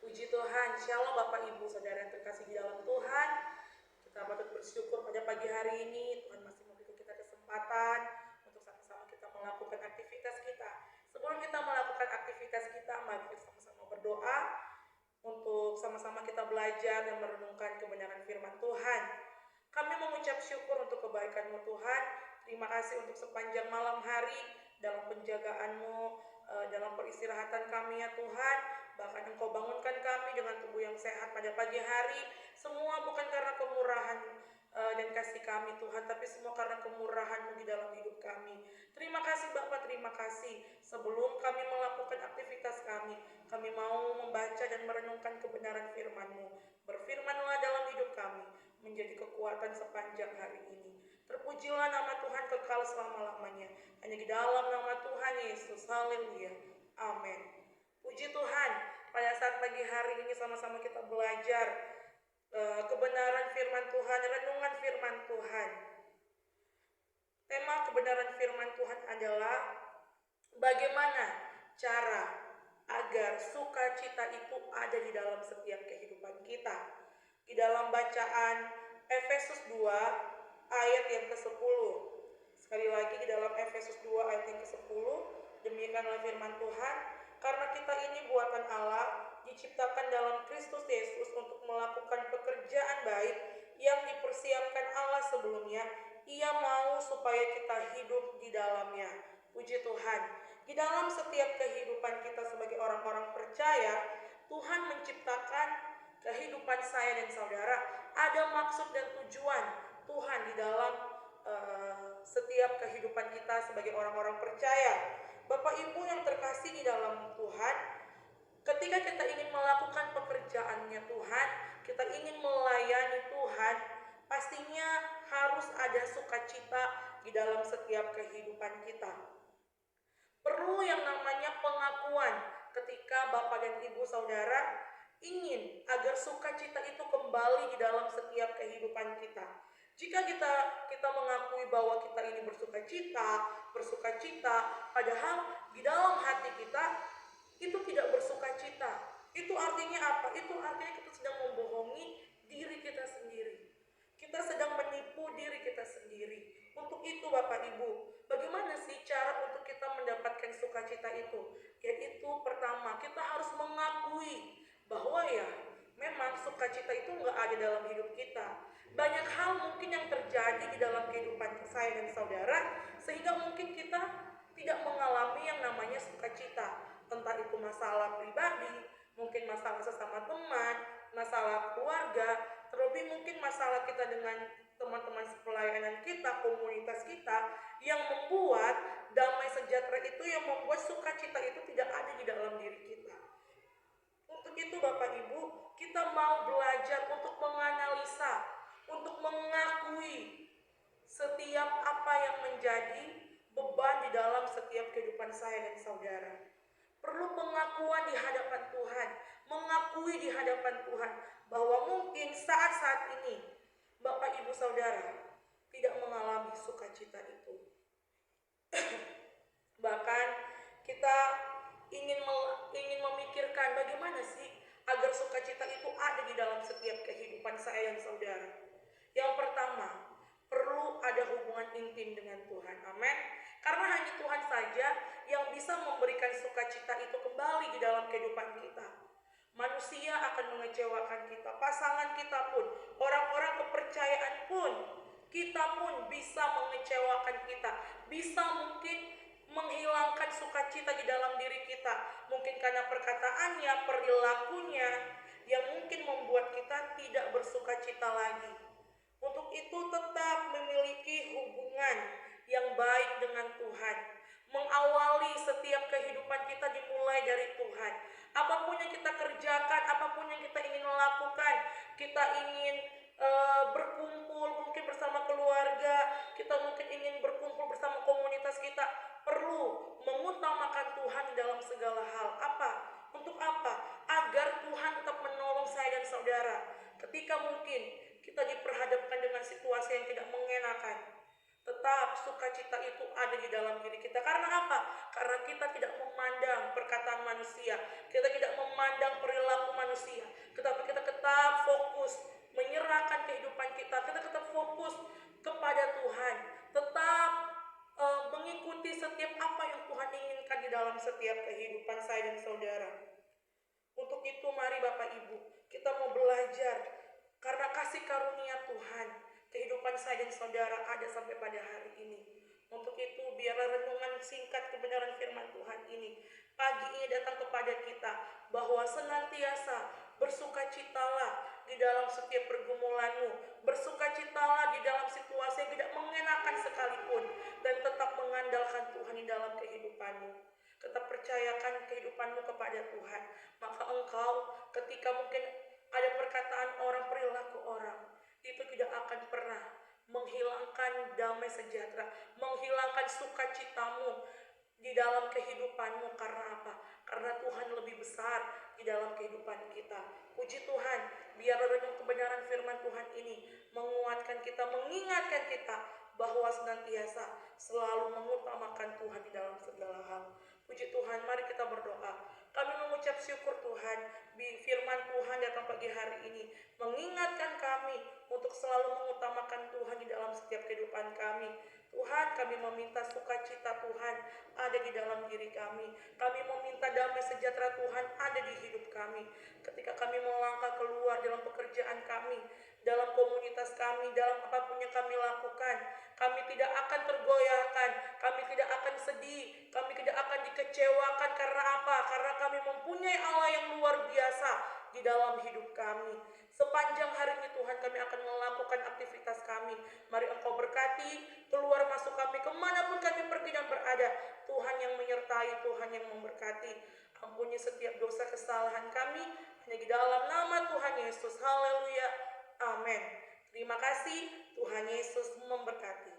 Puji Tuhan, Shalom Bapak Ibu Saudara yang terkasih di dalam Tuhan. Kita patut bersyukur pada pagi hari ini Tuhan masih memberikan kita kesempatan untuk sama-sama kita melakukan aktivitas kita. Sebelum kita melakukan aktivitas kita, mari kita sama-sama berdoa untuk sama-sama kita belajar dan merenungkan kebenaran firman Tuhan. Kami mengucap syukur untuk kebaikan-Mu Tuhan. Terima kasih untuk sepanjang malam hari dalam penjagaan-Mu, dalam peristirahatan kami ya Tuhan. Bahkan Engkau bangunkan kami dengan tubuh yang sehat pada pagi hari. Semua bukan karena kemurahan dan kasih kami Tuhan, tapi semua karena kemurahan-Mu di dalam hidup kami. Terima kasih Bapa, terima kasih. Sebelum kami melakukan aktivitas kami mau membaca dan merenungkan kebenaran firman-Mu. Berfirmanlah dalam hidup kami, menjadi kekuatan sepanjang hari ini. Terpujilah nama Tuhan kekal selama-lamanya. Hanya di dalam nama Tuhan Yesus. Haleluya. Amin. Puji Tuhan, pada saat pagi hari ini sama-sama kita belajar kebenaran firman Tuhan, renungan firman Tuhan. Tema kebenaran firman Tuhan adalah bagaimana cara agar sukacita itu ada di dalam setiap kehidupan kita. Di dalam bacaan Efesus 2 ayat yang ke-10. Sekali lagi di dalam Efesus 2 ayat yang ke-10, demikianlah firman Tuhan, karena kita ini buatan Allah, diciptakan dalam Kristus Yesus untuk melakukan pekerjaan baik yang dipersiapkan Allah sebelumnya. Ia mau supaya kita hidup di dalamnya. Puji Tuhan. Di dalam setiap kehidupan kita sebagai orang-orang percaya, Tuhan menciptakan kehidupan saya dan saudara. Ada maksud dan tujuan Tuhan di dalam setiap kehidupan kita sebagai orang-orang percaya. Bapak Ibu yang terkasih di dalam Tuhan, ketika kita ingin melakukan pekerjaannya Tuhan, kita ingin melayani Tuhan, pastinya harus ada sukacita di dalam setiap kehidupan kita. Perlu yang namanya pengakuan ketika Bapak dan Ibu Saudara ingin agar sukacita itu kembali di dalam setiap kehidupan kita. Jika kita mengakui bahwa kita ini bersukacita, padahal di dalam hati kita itu tidak bersukacita. Itu artinya apa? Itu artinya kita sedang membohongi diri kita sendiri. Kita sedang menipu diri kita sendiri. Untuk itu Bapak Ibu, bagaimana sih cara untuk kita mendapatkan sukacita itu? Yaitu pertama, kita harus mengakui bahwa ya memang sukacita itu nggak ada dalam hidup kita. Banyak hal mungkin yang terjadi di dalam kehidupan saya dan saudara, sehingga mungkin kita tidak mengalami yang namanya sukacita. Entah itu masalah pribadi, mungkin masalah sesama teman, masalah keluarga, terlebih mungkin masalah kita dengan teman-teman sepelayanan kita, komunitas kita, yang membuat damai sejahtera itu, yang membuat sukacita itu tidak ada di dalam diri kita. Untuk itu Bapak Ibu, kita mau belajar untuk menganalisa, untuk mengakui setiap apa yang menjadi beban di dalam setiap kehidupan saya dan saudara. Perlu pengakuan di hadapan Tuhan, mengakui di hadapan Tuhan bahwa mungkin saat-saat ini Bapak Ibu Saudara tidak mengalami sukacita itu. Bahkan kita ingin memikirkan bagaimana sih agar sukacita itu ada di dalam setiap kehidupan saya dan saudara. Yang pertama, perlu ada hubungan intim dengan Tuhan. Amin. Karena hanya Tuhan saja yang bisa memberikan sukacita itu kembali di dalam kehidupan kita. Manusia akan mengecewakan kita, pasangan kita pun, orang-orang kepercayaan pun, kita pun bisa mengecewakan kita, bisa mungkin menghilangkan sukacita di dalam diri kita, mungkin karena perkataannya, perilakunya, yang mungkin membuat kita tidak bersukacita lagi. Untuk itu tetap memiliki hubungan yang baik dengan Tuhan. Mengawali setiap kehidupan kita dimulai dari Tuhan. Apapun yang kita kerjakan, apapun yang kita ingin lakukan, kita ingin berkumpul mungkin bersama keluarga, kita mungkin ingin berkumpul bersama komunitas kita, perlu mengutamakan Tuhan dalam segala hal. Apa? Untuk apa? Agar Tuhan tetap menolong saya dan saudara ketika mungkin kita diperhadapkan dengan situasi yang tidak mengenakan. Tetap sukacita itu ada di dalam diri kita. Karena apa? Karena kita tidak memandang perkataan manusia, kita tidak memandang perilaku manusia, tetapi kita tetap fokus menyerahkan kehidupan kita, kita tetap fokus kepada Tuhan, tetap mengikuti setiap apa yang Tuhan inginkan di dalam setiap kehidupan saya dan saudara. Untuk itu mari Bapak Ibu, kita mau belajar karena kasih karunia Tuhan, kehidupan saya dan saudara ada sampai pada hari ini. Untuk itu biarlah renungan singkat kebenaran firman Tuhan ini pagi ini datang kepada kita, bahwa senantiasa bersukacitalah di dalam setiap pergumulanmu, bersukacitalah di dalam situasi yang tidak mengenakan sekalipun, dan tetap mengandalkan Tuhan di dalam kehidupanmu. Tetap percayakan kehidupanmu kepada Tuhan, maka engkau ketika mungkin ada perkataan orang, perilaku orang, itu tidak akan pernah menghilangkan damai sejahtera, menghilangkan sukacitamu di dalam kehidupanmu. Karena apa? Karena Tuhan lebih besar di dalam kehidupan kita. Puji Tuhan, biar renung kebenaran firman Tuhan ini menguatkan kita, mengingatkan kita bahwa senantiasa selalu mengutamakan Tuhan di dalam segala hal. Puji Tuhan, mari kita berdoa. Kami mengucap syukur Tuhan, firman Tuhan datang pagi hari ini mengingatkan kami untuk selalu mengutamakan Tuhan di dalam setiap kehidupan kami. Tuhan, kami meminta sukacita Tuhan ada di dalam diri kami. Kami meminta damai sejahtera Tuhan ada di hidup kami. Ketika kami melangkah keluar dalam pekerjaan kami, dalam komunitas kami, dalam apapun yang kami lakukan, kami tidak akan tergoyahkan, kami tidak akan sedih, kami tidak akan dikecewakan. Karena apa? Karena kami mempunyai Allah yang luar biasa di dalam hidup kami. Sepanjang hari ini Tuhan, kami akan melakukan aktivitas kami. Mari Engkau berkati keluar masuk kami, kemanapun kami pergi dan berada. Tuhan yang menyertai, Tuhan yang memberkati. Ampuni setiap dosa kesalahan kami, hanya di dalam nama Tuhan Yesus. Haleluya, amin. Terima kasih, Tuhan Yesus memberkati.